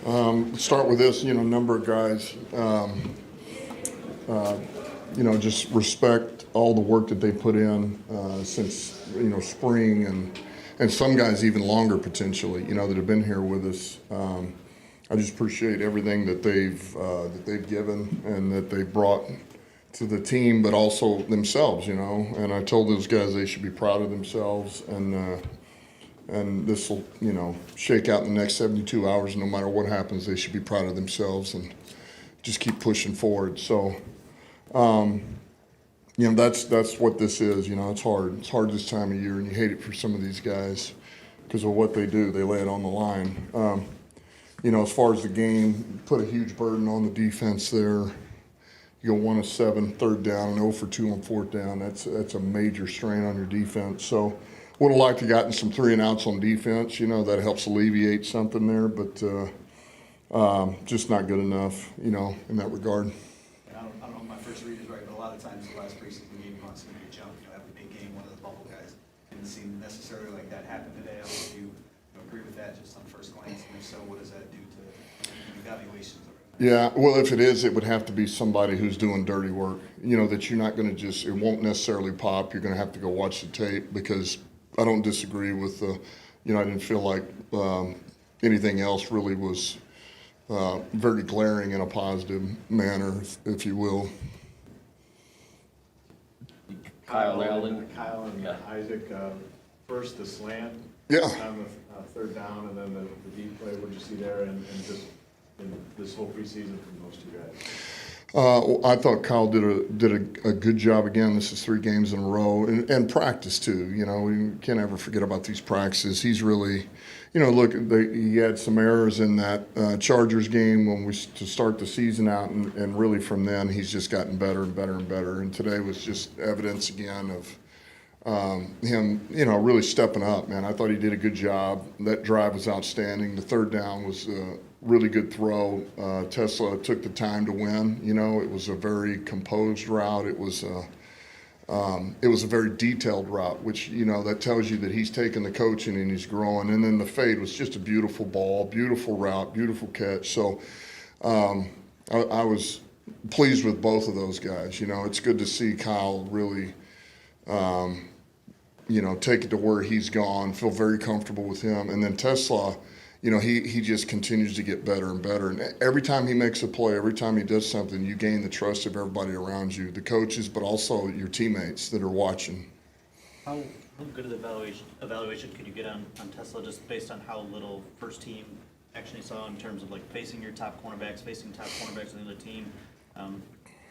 Let's start with this, number of guys, just respect all the work that they put in since, spring and some guys even longer potentially, that have been here with us. I just appreciate everything that they've given and that they brought to the team, but also themselves, and I told those guys they should be proud of themselves, and this will, shake out in the next 72 hours. No matter what happens, they should be proud of themselves and just keep pushing forward. So, that's what this is. It's hard. It's hard this time of year, and you hate it for some of these guys because of what they do. They lay it on the line. As far as the game, put a huge burden on the defense there. You go 1 of 7, third down, and 0 for 2 on fourth down. That's a major strain on your defense. So would have liked to gotten some 3 and outs on defense. That helps alleviate something there, but just not good enough, in that regard. And I don't know if my first read is right, but a lot of times the last preseason game, you want somebody to jump, have a big game, one of the bubble guys. Didn't seem necessarily like that happened today. I don't know if you agree with that just on first glance, and if so, what does that do to evaluations? Yeah, well, if it is, it would have to be somebody who's doing dirty work, that you're not going to it won't necessarily pop. You're going to have to go watch the tape, because I don't disagree with I didn't feel like anything else really was very glaring in a positive manner, if you will. Kyle and Isaac, first the slant Yeah. on the third down, and then the deep play. What did you see there, and just in this whole preseason from those two guys? I thought Kyle did a good job again. This is 3 games in a row, and practice too. We can't ever forget about these practices. He's really, he had some errors in that Chargers game to start the season out, and really from then he's just gotten better and better and better. And today was just evidence again of him, really stepping up. Man, I thought he did a good job. That drive was outstanding. The third down was really good throw. TeSlaa took the time to win. It was a very composed route. It was a very detailed route, which, that tells you that he's taking the coaching and he's growing. And then the fade was just a beautiful ball, beautiful route, beautiful catch. So I was pleased with both of those guys. It's good to see Kyle really, take it to where he's gone, feel very comfortable with him. And then TeSlaa, he just continues to get better and better. And every time he makes a play, every time he does something, you gain the trust of everybody around you, the coaches, but also your teammates that are watching. How good of the evaluation could you get on TeSlaa, just based on how little first team actually saw in terms of facing your top cornerbacks, facing top cornerbacks in the other team?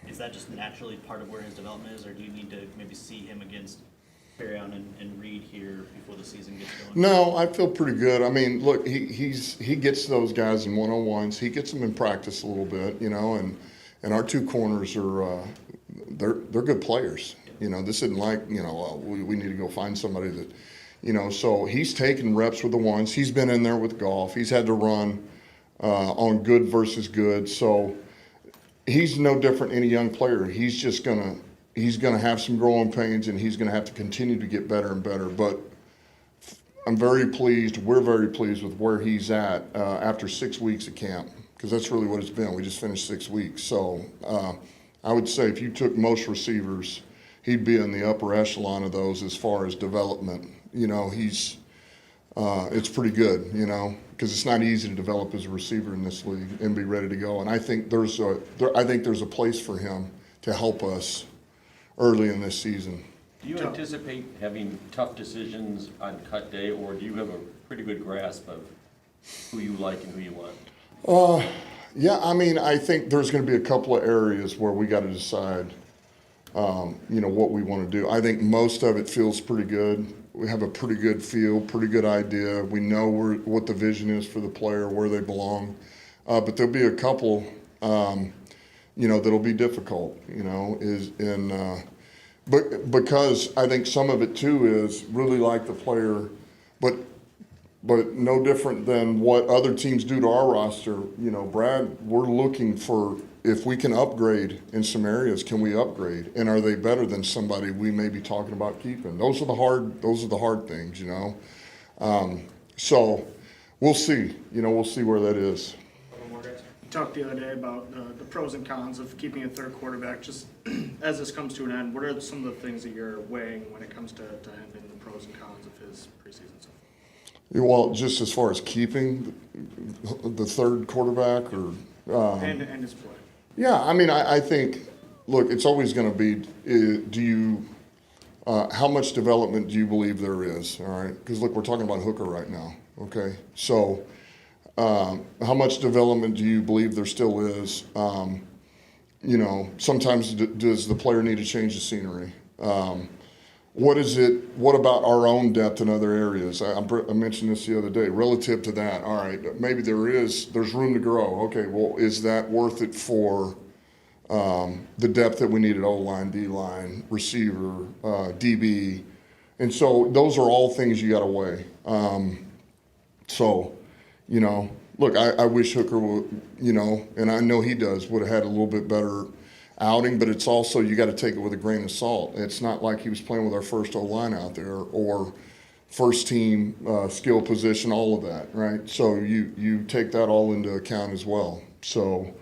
Is that just naturally part of where his development is, or do you need to maybe see him against Perrion and Reed here before the season gets going? No, I feel pretty good. I mean, look, he gets those guys in one-on-ones. He gets them in practice a little bit, and our 2 corners are they're good players. This isn't like we need to go find somebody that So he's taking reps with the ones. He's been in there with golf. He's had to run on good versus good. So he's no different than any young player. He's just gonna have some growing pains, and he's gonna have to continue to get better and better. But I'm very pleased. We're very pleased with where he's at after 6 weeks of camp, because that's really what it's been. We just finished 6 weeks. So I would say if you took most receivers, he'd be in the upper echelon of those as far as development. It's pretty good, because it's not easy to develop as a receiver in this league and be ready to go. And I think there's a place for him to help us early in this season. Do you anticipate having tough decisions on cut day, or do you have a pretty good grasp of who you like and who you want? Yeah, I think there's going to be a couple of areas where we got to decide, what we want to do. I think most of it feels pretty good. We have a pretty good feel, pretty good idea. We know what the vision is for the player, where they belong. But there'll be a couple, that'll be difficult, because I think some of it too is really like the player, but no different than what other teams do to our roster. Brad, we're looking for, if we can upgrade in some areas, can we upgrade? And are they better than somebody we may be talking about keeping? Those are the hard things, So we'll see. We'll see where that is. talked the other day about the pros and cons of keeping a third quarterback. Just as this comes to an end, what are some of the things that you're weighing when it comes to him and the pros and cons of his preseason so far? Well, just as far as keeping the third quarterback, or And his play. yeah, I mean, I think, look, it's always going to be, how much development do you believe there is? All right, because look, we're talking about Hooker right now. Okay, so how much development do you believe there still is? Sometimes does the player need to change the scenery? What about our own depth in other areas? I mentioned this the other day. Relative to that, all right, maybe there's room to grow. Okay, well, is that worth it for the depth that we need at O-line, D-line, receiver, DB? And so those are all things you got to weigh. Look, I wish Hooker would, and I know he does, would have had a little bit better outing, but it's also, you got to take it with a grain of salt. It's not like he was playing with our first O-line out there or first team skill position, all of that, right? So you take that all into account as well. So,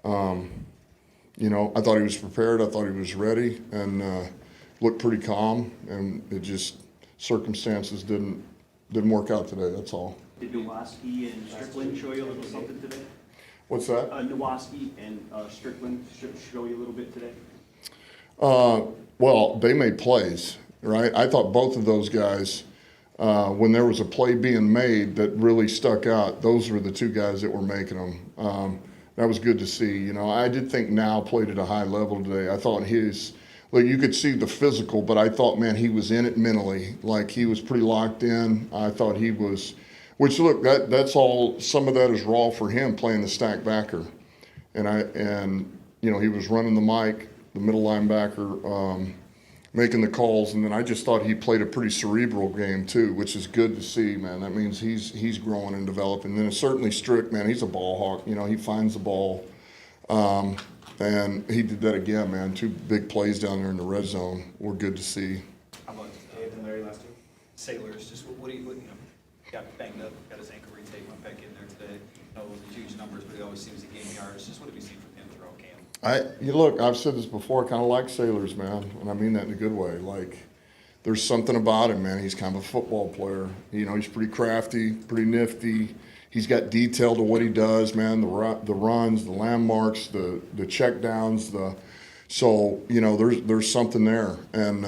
I thought he was prepared. I thought he was ready and looked pretty calm, and it just, circumstances didn't work out today, that's all. Did Nowoski and Strickland show you a little something today? What's that? Nowoski and Strickland show you a little bit today? Well, they made plays, right? I thought both of those guys, when there was a play being made that really stuck out, those were the two guys that were making them. That was good to see. I did think Now played at a high level today. I thought you could see the physical, but I thought, man, he was in it mentally. Like, he was pretty locked in. I thought he was, which, look, that's all, some of that is raw for him playing the stack backer. And he was running the mic, the middle linebacker, making the calls, and then I just thought he played a pretty cerebral game too, which is good to see, man. That means he's growing and developing. And then certainly Strick, man, he's a ball hawk. He finds the ball, and he did that again, man. 2 big plays down there in the red zone were good to see. How about Dave and Larry last year? Sailors? Just what do you got banged up, got his ankle retaped, went back in there today. It wasn't huge numbers, but he always seems to gain yards. Just what have you seen from him throughout camp? Look, I've said this before, I kind of like Sailors, man, and I mean that in a good way. Like, there's something about him, man. He's kind of a football player. He's pretty crafty, pretty nifty. He's got detail to what he does, man. The runs, the landmarks, the check downs. So there's something there, and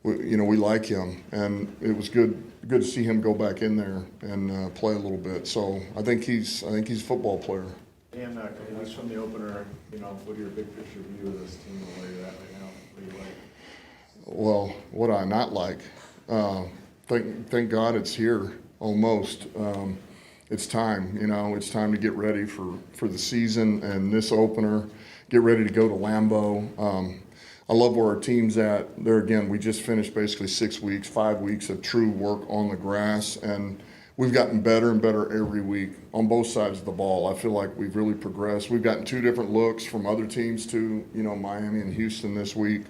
we like him. And it was good to see him go back in there and play a little bit. So I think he's a football player. And a couple weeks from the opener, what are your big picture view of this team and where you're at right now? What do you like? Well, what do I not like? Thank God it's here almost. It's time, it's time to get ready for the season and this opener, get ready to go to Lambeau. I love where our team's at. There again, we just finished basically 5 weeks of true work on the grass, and we've gotten better and better every week on both sides of the ball. I feel like we've really progressed. We've gotten 2 different looks from other teams too, Miami and Houston this week.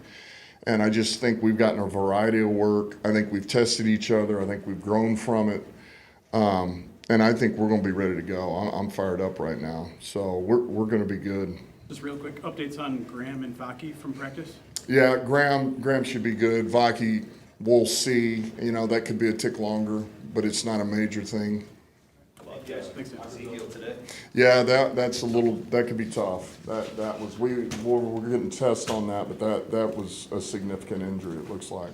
And I just think we've gotten a variety of work. I think we've tested each other. I think we've grown from it. And I think we're going to be ready to go. I'm fired up right now. So we're going to be good. Just real quick, updates on Graham and Vaki from practice? Yeah, Graham should be good. Vaki, we'll see. That could be a tick longer, but it's not a major thing. Thanks, Dan. Ezekiel today? Yeah, that could be tough. That was we're getting tests on that, but that was a significant injury, it looks like.